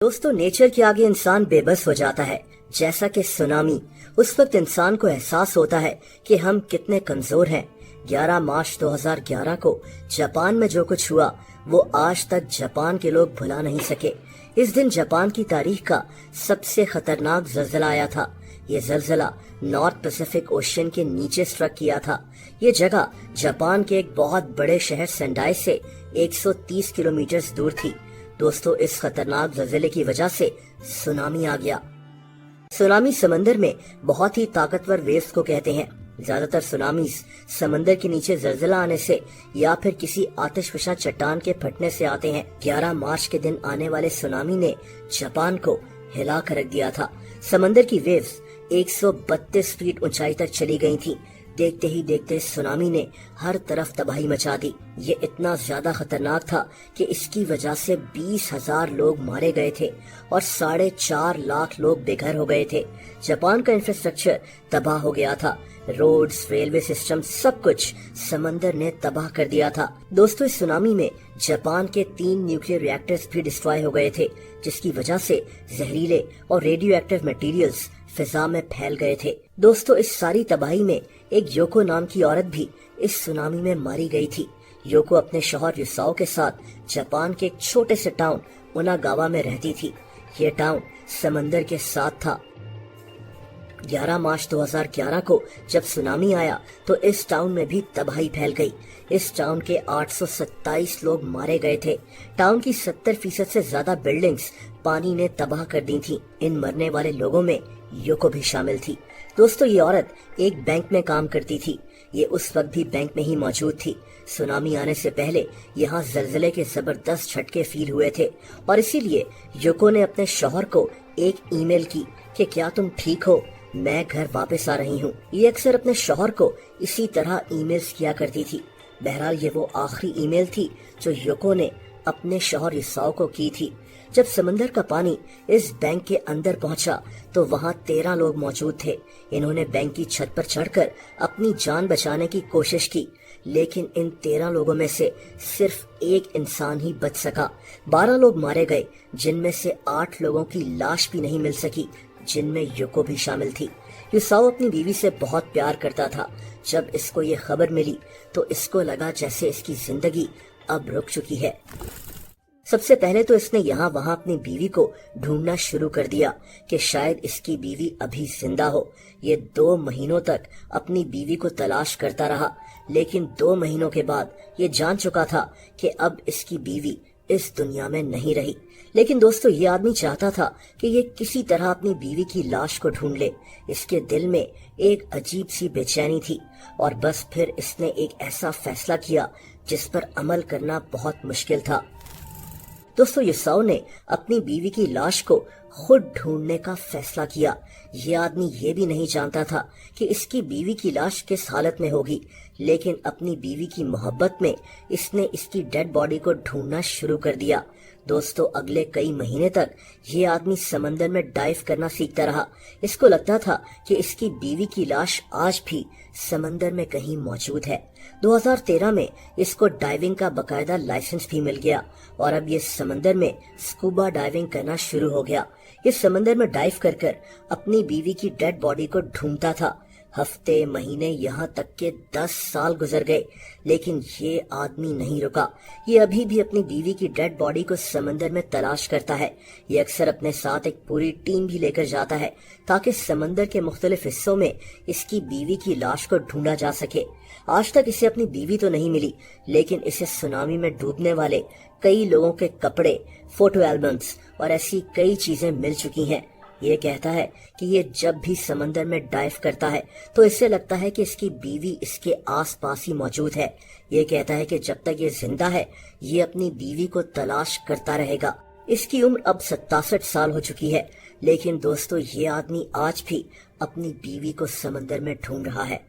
दोस्तों, नेचर के आगे इंसान बेबस हो जाता है, जैसा कि सुनामी। उस वक्त इंसान को एहसास होता है कि हम कितने कमजोर हैं। 11 मार्च 2011 को जापान में जो कुछ हुआ वो आज तक जापान के लोग भुला नहीं सके। इस दिन जापान की तारीख का सबसे खतरनाक जलजला आया था। ये जलजला नॉर्थ पैसिफिक ओशियन के नीचे स्ट्रक किया था। ये जगह जापान के एक बहुत बड़े शहर सेंडाई से 130 किलोमीटर दूर थी। दोस्तों, इस खतरनाक जलजले की वजह से सुनामी आ गया। सुनामी समंदर में बहुत ही ताकतवर वेव्स को कहते हैं। ज्यादातर सुनामीज समंदर के नीचे जलजला आने से या फिर किसी आतिशफशा चट्टान के फटने से आते हैं। 11 मार्च के दिन आने वाले सुनामी ने जापान को हिला कर रख दिया था। समंदर की वेव्स 132 फीट ऊंचाई तक चली गई थी। देखते ही देखते सुनामी ने हर तरफ तबाही मचा दी। ये इतना ज्यादा खतरनाक था कि इसकी वजह से 20,000 लोग मारे गए थे और 4.5 लाख लोग बेघर हो गए थे। जापान का इंफ्रास्ट्रक्चर तबाह हो गया था। रोड्स, रेलवे सिस्टम, सब कुछ समंदर ने तबाह कर दिया था। दोस्तों, इस सुनामी में जापान के 3 न्यूक्लियर रिएक्टर्स भी डिस्ट्रॉय हो गए थे, जिसकी वजह से जहरीले और रेडियो एक्टिव मटेरियल्स फिजा में फैल गए थे। दोस्तों, इस सारी तबाही में एक योको नाम की औरत भी इस सुनामी में मारी गई थी। योको अपने शौहर युसाओ के साथ जापान के एक छोटे से टाउन उनागावा में रहती थी। ये टाउन समंदर के साथ था। 11 मार्च 2011 को जब सुनामी आया तो इस टाउन में भी तबाही फैल गई। इस टाउन के 827 लोग मारे गए थे। टाउन की 70% से ज्यादा बिल्डिंग्स पानी ने तबाह कर दी थी। इन मरने वाले लोगों में योको भी शामिल थी। दोस्तों, ये औरत एक बैंक में काम करती थी। ये उस वक्त भी बैंक में ही मौजूद थी। सुनामी आने से पहले यहाँ जलजले के जबरदस्त झटके फील हुए थे और इसीलिए योको ने अपने शौहर को एक ईमेल की कि क्या तुम ठीक हो, मैं घर वापस आ रही हूँ। ये अक्सर अपने शौहर को इसी तरह ईमेल्स किया करती थी। बहरहाल ये वो आखिरी ईमेल थी जो योको ने अपने शौहर युसाओ को की थी। जब समंदर का पानी इस बैंक के अंदर पहुंचा तो वहां 13 लोग मौजूद थे। इन्होंने बैंक की छत पर चढ़कर अपनी जान बचाने की कोशिश की, लेकिन इन 13 लोगों में से सिर्फ एक इंसान ही बच सका। 12 लोग मारे गए, जिनमें से 8 लोगों की लाश भी नहीं मिल सकी, जिनमें योको भी शामिल थी। युसाओ अपनी बीवी से बहुत प्यार करता था। जब इसको ये खबर मिली तो इसको लगा जैसे इसकी जिंदगी अब रुक चुकी है। सबसे पहले तो इसने यहाँ वहाँ अपनी बीवी को ढूंढना शुरू कर दिया कि शायद इसकी बीवी अभी जिंदा हो। ये 2 महीनों तक अपनी बीवी को तलाश करता रहा, लेकिन 2 महीनों के बाद ये जान चुका था कि अब इसकी बीवी इस दुनिया में नहीं रही। लेकिन दोस्तों, ये आदमी चाहता था कि ये किसी तरह अपनी बीवी की लाश को ढूंढ ले। इसके दिल में एक अजीब सी बेचैनी थी और बस फिर इसने एक ऐसा फैसला किया जिस पर अमल करना बहुत मुश्किल था। दोस्तों, युसाओ ने अपनी बीवी की लाश को खुद ढूंढने का फैसला किया। ये आदमी ये भी नहीं जानता था कि इसकी बीवी की लाश किस हालत में होगी, लेकिन अपनी बीवी की मोहब्बत में इसने इसकी डेड बॉडी को ढूंढना शुरू कर दिया। दोस्तों, अगले कई महीने तक ये आदमी समंदर में डाइव करना सीखता रहा। इसको लगता था कि इसकी बीवी की लाश आज भी समंदर में कहीं मौजूद है। 2013 में इसको डाइविंग का बकायदा लाइसेंस भी मिल गया और अब ये समंदर में स्कूबा डाइविंग करना शुरू हो गया। ये समंदर में डाइव कर अपनी बीवी की डेड बॉडी को ढूंढता था। हफ्ते, महीने, यहाँ तक के 10 साल गुजर गए, लेकिन ये आदमी नहीं रुका। ये अभी भी अपनी बीवी की डेड बॉडी को समंदर में तलाश करता है। ये अक्सर अपने साथ एक पूरी टीम भी लेकर जाता है ताकि समंदर के मुख्तलिफ हिस्सों में इसकी बीवी की लाश को ढूंढा जा सके। आज तक इसे अपनी बीवी तो नहीं मिली, लेकिन इसे सुनामी में डूबने वाले कई लोगों के कपड़े, फोटो एल्बम्स और ऐसी कई चीजें मिल चुकी हैं। ये कहता है कि ये जब भी समंदर में डाइव करता है तो इसे लगता है कि इसकी बीवी इसके आसपास ही मौजूद है। ये कहता है कि जब तक ये जिंदा है ये अपनी बीवी को तलाश करता रहेगा। इसकी उम्र अब 67 साल हो चुकी है, लेकिन दोस्तों, ये आदमी आज भी अपनी बीवी को समंदर में ढूंढ रहा है।